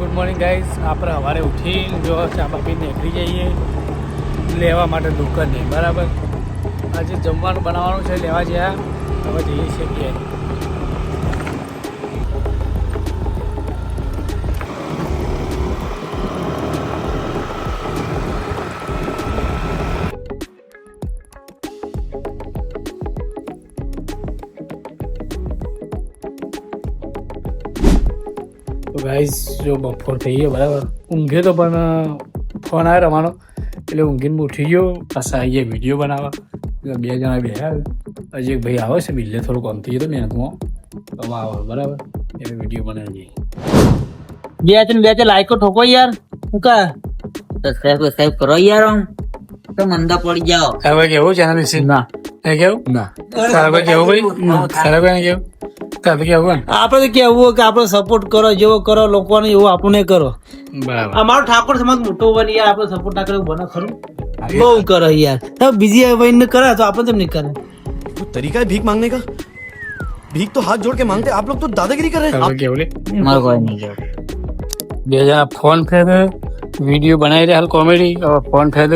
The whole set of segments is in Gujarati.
Good morning guys. આપણે સવારે ઉઠીને જો ચા પીને નીકળી જઈએ લેવા માટે દુકાને. બરાબર, આજે જમવાનું બનાવવાનું છે, લેવા જ્યાં હવે જઈએ છીએ ઘેર. તો ગાઈઝ જો બપોર થઈ ગયો બરાબર, ઊંઘે તો પણ ફોન આવે રમાનો એટલે ઊંઘીને ઉઠી ગયો. પાછા આવીએ વિડીયો બનાવવા. બે જણા બેઠા, હજી એક ભાઈ આવે છે બિલ્લે થોડું કામ થઈ ગયું મહેનતમાં તો આવે બરાબર, એટલે વિડીયો બનાવી દઈએ. બે લાઈકો ઠોકો યાર. હું કા સબસ્ક્રાઇબ કરો યાર. આમ તો મંદા પડી જાઓ. હવે કેવું ચેનલ વિશે ના કેવું ના સારા કેવું ભાઈ સારા કેવું કેવું કેવું આપડે તો કેવું કે આપડે સપોર્ટ કરો, જેવો કરો લોકોને એવું આપણને કરો. બરાબર. અમારો ઠાકોર સમાજ મોટો બની યાર, આપડે સપોર્ટ ના કરે બને ખરું? બહુ કરો યાર. બીજી ભાઈ કરે તો આપણે કેમ નહીં કરે? तो तरीका है भीख मांगने का। भीख तो हाथ जोड़ के मांगते, आप लोग तो दादागिरी कर रहे हैं। હવે કેવું લે મારો કોઈ નહીં કેવું. બે જણા ફોન ફેર વિડીયો બનાવી રહ્યા હાલ કોમેડી. હવે ફોન ફેર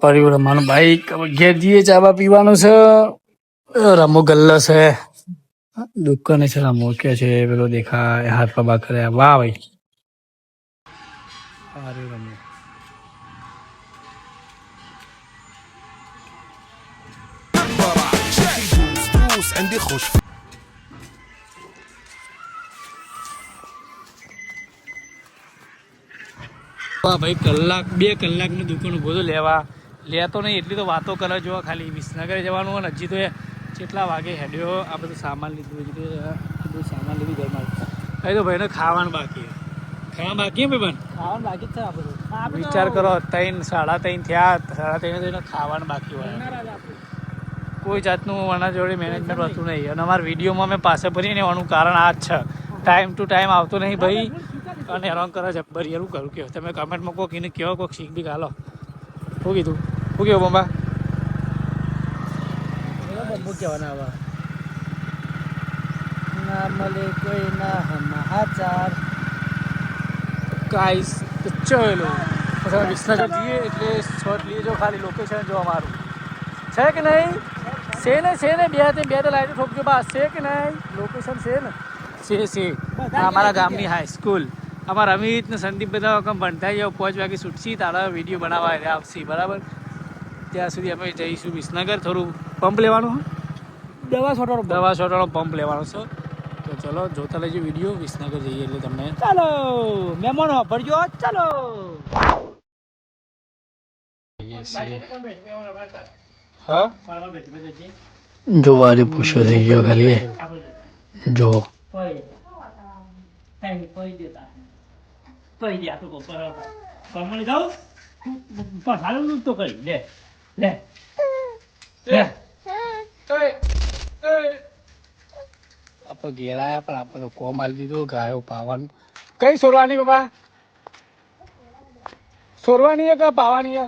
પરિવાર રમવાનું બાઈક. હવે ઘેર જઈએ ચાબા પીવાનું છે. રમો ગલ્લો છે દુકાને છે. રમો કે છે પેલો દેખાય હાથ પબા કરે. વાહ ભાઈ સારું રમો. વાહ ભાઈ, કલાક 2 કલાકની દુકાન ઉભો તો લેતો નહીં એટલી તો વાતો કરે. જો ખાલી વિસનગર જવાનું હોય ને, હજી તો કેટલા વાગે હેડ્યો. આ બધું સામાન લીધું, હજી તો બધું સામાન લીધું ઘરમાં. અહીં તો ભાઈને ખાવાનું બાકી ભાઈ બન ખાવાનું બાકી જ છે આ બધું. વિચાર કરો, 3 સાડા 3 થયા. 3:30 ખાવાનું બાકી હોય. કોઈ જાતનું આના જોડે મેનેજમેન્ટ હોતું નહીં. અને અમારા વિડીયોમાં મેં પાસે ભરીને એવાનું કારણ આ જ છે. ટાઈમ ટુ ટાઈમ આવતો નહીં ભાઈ, અને હેરાન કરે જબ્બર. યાર હું કરું કહો તમે કમેન્ટમાં કોક એને કહો, કોક શીખ બી હાલો. શું કીધું? શું કેવું બંબા? બબુ કહેવાના હવે ના મળે કોઈ ના સમાચાર. ગાઈસ તો ચલો પછી વિસનગર જઈએ એટલે શોર્ટ લઈએ. જો ખાલી લોકેશન જો અમારું છે કે નહીં? છે ને બે લાઈટો ઠોકજો બસ. છે કે નહીં? લોકેશન છે ને? છે આ અમારા ગામની હાઈસ્કૂલ. અમારા અમિત ને સંદીપ બધા વખત ભણતા જાવ. 5 વાગે છૂટશી તારા વિડીયો બનાવવા આવશે બરાબર. ત્યાં સુધી અમે જઈશું વિસનગર. થોડું પંપ લેવાનું, દવા છોટવાનો પંપ લેવાનો છે. તો ચલો જોતા લેજો વિડીયો. વિસનગર જઈએ એટલે તમને ચાલો મહેમાનો ભરજો. ચાલો હા જો વારે પૂછો થઈ ગયો ખાલી જો આપણે ઘેર આવ્યા પણ આપણે તો કોમ આલી દીધું. ગાયો પાવાનું કઈ સોરવાની બાબા? સોરવાની કે પાવાની?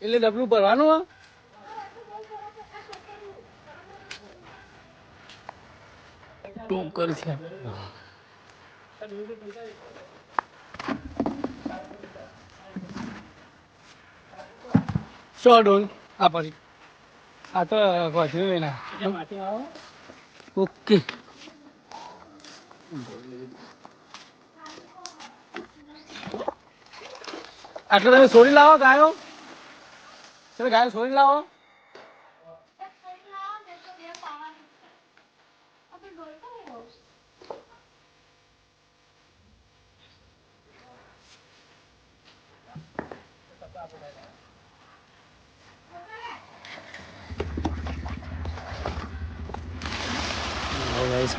એટલે ડબલું ભરવાનું હા. ટોકર છે સો ડોલ આ પછી આ તો વધ્યું એના. ઓકે આટલે તમે છોડી લાવો ગાયો. ચાલો ગાયો છોડી લાવો.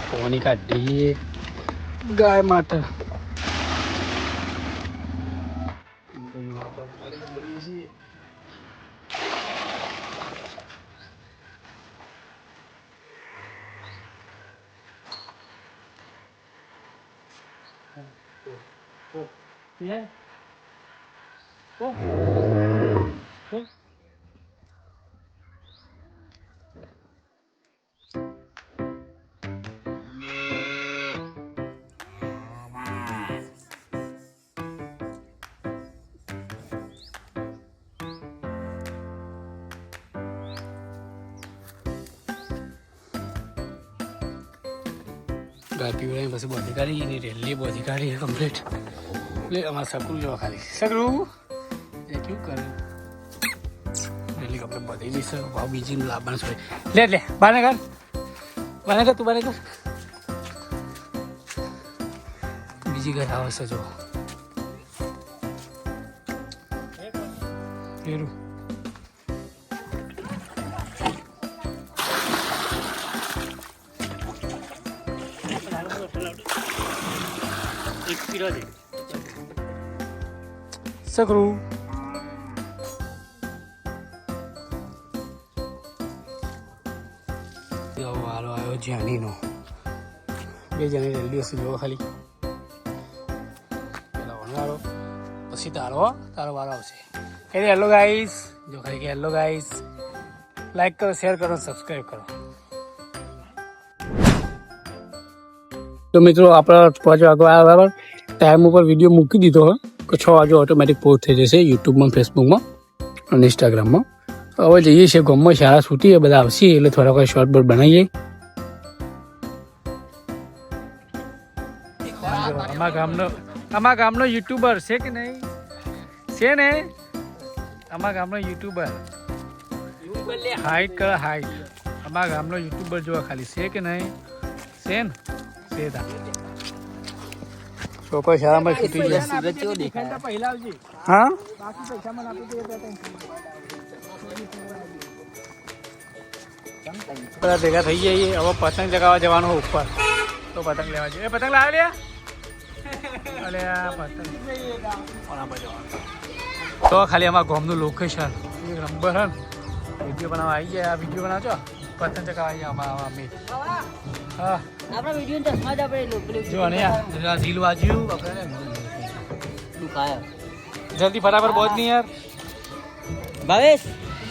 પોની કાઢીએ ગાય માટે. ગાય પીવડાવી પછી બોધી કાઢી એની રેલી બોધી કાઢી કમ્પ્લીટ એટલે અમારે સકરું જોવા ખાલી સકરું એ કેવું કરે રેલી કમ્પ્લીટ બોધી દઈશ ભાવ બીજી લાવવાનું છે લે બાને કર તું બાને કર બીજી ઘર આવશે જો ફેરું સકરું વારો આવ્યો જાનીનો બે જણી રેલી હશે જોવા ખાલી પેલા વાળો પછી તારો વારો આવશે કહી હેલો ગાઈસ જો ખાલી કે હેલો ગાઈસ લાઈક કરો શેર કરો સબસ્ક્રાઈબ કરો તો મિત્રો આપણે 5 વાગવા આવ્યા બરાબર ટાઈમ ઉપર વિડીયો મૂકી દીધો હોય તો 6 વાગે ઓટોમેટિક પોસ્ટ થઈ જશે યુટ્યુબમાં ફેસબુકમાં અને ઇન્સ્ટાગ્રામમાં હવે જઈએ છીએ ગામમાં શાળા છૂટી એ બધા આવશે એટલે થોડા કોઈ શોર્ટ બોર્ડ બનાવીએ અમારા ગામનો યુટ્યુબર છે કે નહીં છે ને અમારા ગામનો યુટ્યુબર હાઈટ કરે હાઈટ અમારા ગામનો યુટ્યુબર જોવા ખાલી છે કે નહીં છે ને છે તા છોકરો શાળામાં છૂટી જાય હા બધા ભેગા થઈ જઈએ હવે પતંગ ચગાવવા જવાનું ઉપર તો પતંગ લેવા જઈએ પતંગ લાવે લે અલે આ પતંગ કોના પર જવાનું તો ખાલી અમારા ગામનું લોકેશન એક નંબર હે વિડીયો બનાવવા આવી જાય આ વિડીયો બનાવજો પતંગ ચગાવવા આવી જાય અમારા મમ્મી હા આપણા વિડિયો ને ચશ્મા જ આપણે જો અને યાર ઝીલ વાજ્યું આપણે તું ખાય જલ્દી ફટાફટ બોજ નહીં યાર ભાવેશ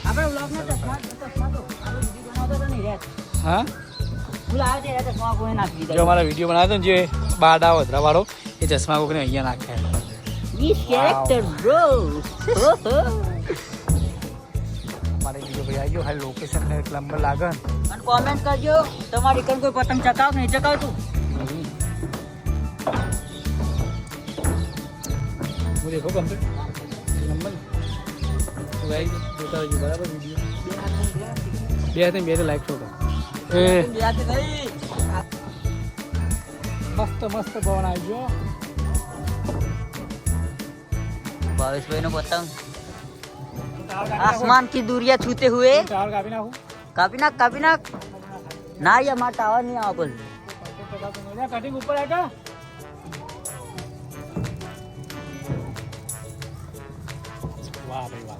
આપણે વ્લોગ માં ચશ્મા તો આપણે વિડિયો બનાવતો તો નહીં રે હા ફૂલ આવે છે ચશ્મા કોઈ નાખી દીધા જો અમારા વિડીયો બનાવતો ને જે બાડા વધરા વાળો એ ચશ્મા કોકને અહીંયા નાખે This character bro મારે વિડીયો ભાઈ આવી ગયો ખાલી લોકેશન ને એક નંબર લાગે અને કોમેન્ટ કરજો તમારી કન કોઈ પતંગ ચકાવ નહીં ચકાવ તું હું દેખો ગમતો નંબર તો ભાઈ જોતા રહેજો બરાબર વિડીયો બે લાઈક છો એ મસ્ત પવન આવી ગયો भावेश भाई ने पतंग आसमान की दूरियां छूते हुए टावर कापी नाखું कापी ना ना ये हमारा टावर नहीं आवा बोल કટિંગ ઉપર આ કા વાહ ભાઈ વાહ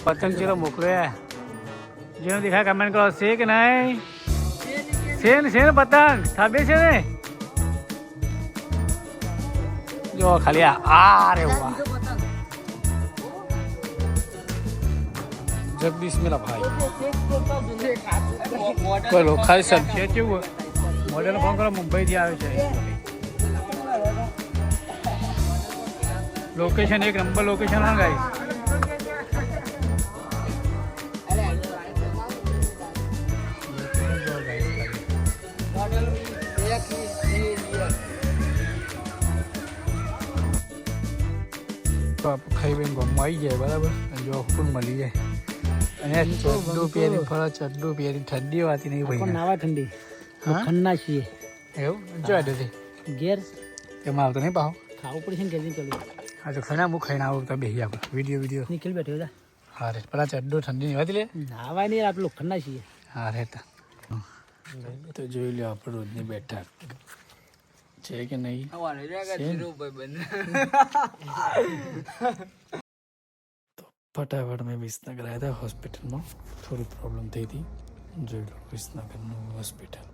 પતંગ ચીરો મોકલે જેનો દેખાય કમેન્ટ કરો છે કે નહીં છે ને પતંગ થાબે છે ને જો ખાલી આ રે વાહ જગદીશ મેરા ભાઈ બોલો ખાલી સબ્જી કેવું મોડેલ ફોન કરો મુંબઈથી આવે છે લોકેશન એક નંબર લોકેશન હા ગાઈસ ખાઈ બેન ગમવા આવી જાય બરાબર જો ફૂલ મળી જાય અને ચડ્ડું પહેરી ફરો ચડ્ડું પહેરી ઠંડી વાતી નહીં ભાઈ નાવા ઠંડી હા ખન્ના છીએ એવું જો આડે ઘેર તેમાં આવતો નહીં પાહો ખાવું પડશે ને કેદી પેલું હા તો ખાના હું ખાઈને આવું તો બેસી આપણે વિડીયો નીકળી બેઠો હતા હા રે પેલા ચડ્ડું ઠંડી નહીં વાતી લે નાવા નહીં આપણે ખન્ના છીએ હા રહેતા તો જોઈ લો આપણે રોજની બેઠક છે કે નહીં ફટાફટ મેં વિસનગર આવ્યા હતા હોસ્પિટલમાં થોડી પ્રોબ્લેમ થઈ હતી જોઈ લો વિસનગરનું હોસ્પિટલ